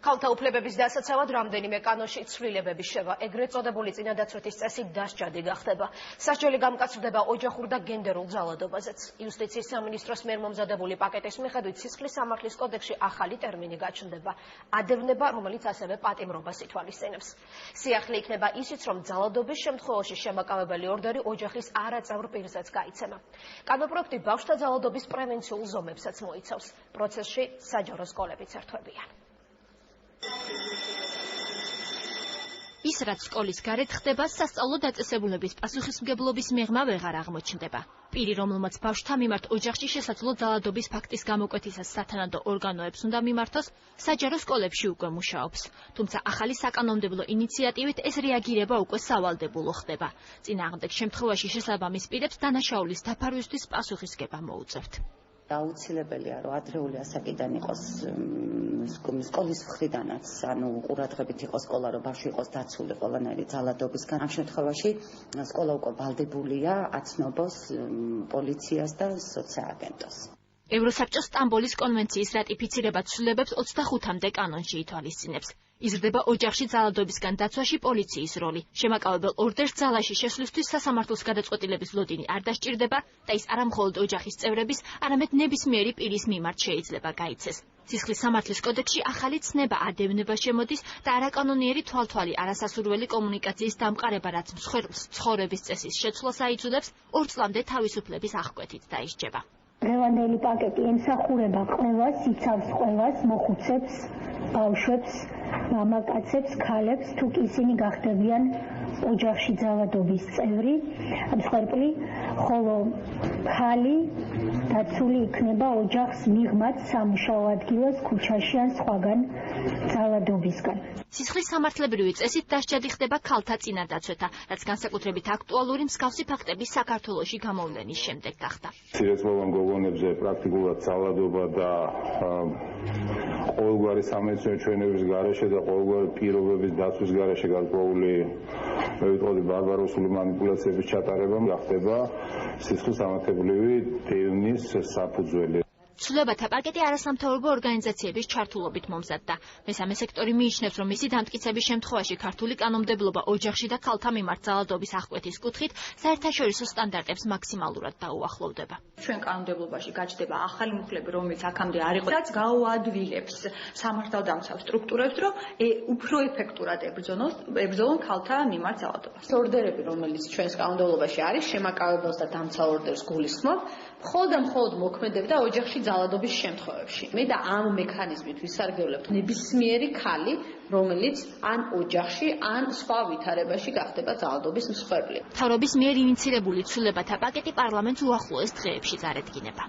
ქალთა უფლებების დასაცავად რამდენიმე კანონში ცვლილებების შევა, ეგრეთ წოდებული წინადაცვეთის წესი დასჯადი გახდება. სასჯელი გამკაცრდება ოჯახურ და გენდერულ ძალადობაზეც. იუსტიციის სამინისტროს მიერ მომზადებული პაკეტის მიხედვით სისხლის სამართლის კოდექსში ახალი ტერმინი გაჩნდება. ადევნება, რომელიც ასევე პატიმრობას ითვალისწინებს. სიახლე იქნება ისიც, რომ ძალადობის შემთხვევაში შემაკავებელი ორდერი ოჯახის არაწევრ პირსაც გაიცემა. კანონპროექტი ბავშვთა ძალადობის პრევენციულ ზომებსაც მოიცავს. პროცესში საჯარო სკოლებიც ერთვებიან. ის, რაც სკოლის გარეთ ხდება, სასწავლო დაწესებულების პასუხისმგებლობის მიღმა ვეღარ აღმოჩნდება. პირი, რომელმაც ბავშვთა მიმართ ოჯახში შესაძლო ძალადობის ფაქტის გამოკვეთისას სათანადო ორგანოებს უნდა მიმართოს, საჯარო სკოლებში უკვე მუშაობს. თუმცა ახალი საკანონმდებლო ინიციატივით ეს რეაგირება უკვე სავალდებულო ხდება. წინააღმდეგ შემთხვევაში შესაბამის პირებს დანაშაულის დაფარვისთვის პასუხისგება მოუწევთ. აუცილებელია, რომ ადრეული ასაკიდან იყოს სკოლის მხრიდანაც, ანუ ყურადღებით იყოს სკოლა, რომ ბავშვი იყოს დაცული ყველანაირი ძალადობისგან. ამ შემთხვევაში სკოლა უკვე ვალდებულია აცნობს პოლიციას და სოციალაგენტოს. ევროსაბჭოს სტამბოლის კონვენციის რატიფიცირება ცვლილებებს 25-მდე კანონში ითვალისწინებს. იზრდება ოჯახში ძალადობისგან დაცვაში პოლიციის როლი. შემაკავებელ ორდერს ძალაში შესვლისთვის სასამართლოს გადაწყვეტილების ლოდინი არ დასჭირდება და ის არა მხოლოდ ოჯახის წევრების, არამედ ნებისმიერი პირის მიმართ შეიძლება გაიცეს. სისხლის სამართლის კოდექსში ახალი ცნება ადევნება შემოდის და არაკანონიერი თვალთვალი არასასურველი კომუნიკაციის დამყარება, რაც მსხვერპლს ცხოვრების წესის შეცვლას აიძულებს, 2 წლამდე თავისუფლების აღკვეთით დაისჯება. დღევანდელი პაკეტი ემსახურება ყველას, იცავს ყველას, მოხუცებს, ბავშვებს, მამაკაცებს, ქალებს, თუ კი ისინი გახდებიან ოჯახში ძალადობის წევრი, მსხვერპლი, ხოლო ქალი დაცული იქნება ოჯახს მიღმაც სამუშაო ადგილას, ქუჩაში ან სხვაგან ძალადობისგან. სისხლის სამართლებრივი წესით დასჯადი ხდება ქალთა წინადაცვეთა, რაც განსაკუთრებით აქტუალური მსგავსი ფაქტების საქართველოში გამოვლენის შემდეგ გახდა. მცირეწლოვან გოგონებზე პრაქტიკულად ძალადობა და ყოველგვარი სამედიცინო ჩვენების გარეშე და ყოველგვარი პირობების დაცვის გარეშე გარკვეული ბარბაროსული მანიპულაციების ჩატარება გახდება სისხლის სამართლებრივი დევნის საფუძველი. ცვლილებათა პაკეტი არასამთავრობო ორგანიზაციების ჩართულობით მომზადდა. მესამე სექტორი მიიჩნევს, რომ მისი დამტკიცების შემთხვევაში ქართული კანონმდებლობა ოჯახში და ქალთა მიმართ ძალადობის აღკვეთის კუთხით საერთაშორისო სტანდარტებს მაქსიმალურად დაუახლოვდება. ჩვენ კანონმდებლობაში გაჩნდება ახალი მუხლები, რომელიც აქამდე არ იყო, რაც გაუადვილებს სამართალდამცავ სტრუქტურებს, რომ უფრო ეფექტურად ებრძოლონ ქალთა მიმართ ძალადობას. ორდერები, რომელიც ჩვენს კანონმდებლობაში არის, შემაკავებელს და დამცავ ორდერს გულისხმობ, მხოლოდ მოქმედებდა ოჯახში ძალადობის შემთხვევებში. მე და ამ მექანიზმით ვისარგებლებთ ნებისმიერი ქალი, რომელიც ან ოჯახში, ან სხვა ვითარებაში გახდება ძალადობის მსხვერპლი. მთავრობის მიერ ინიცირებული ცვლილებათა პაკეტი პარლამენტს უახლოეს დღეებში წარედგინება.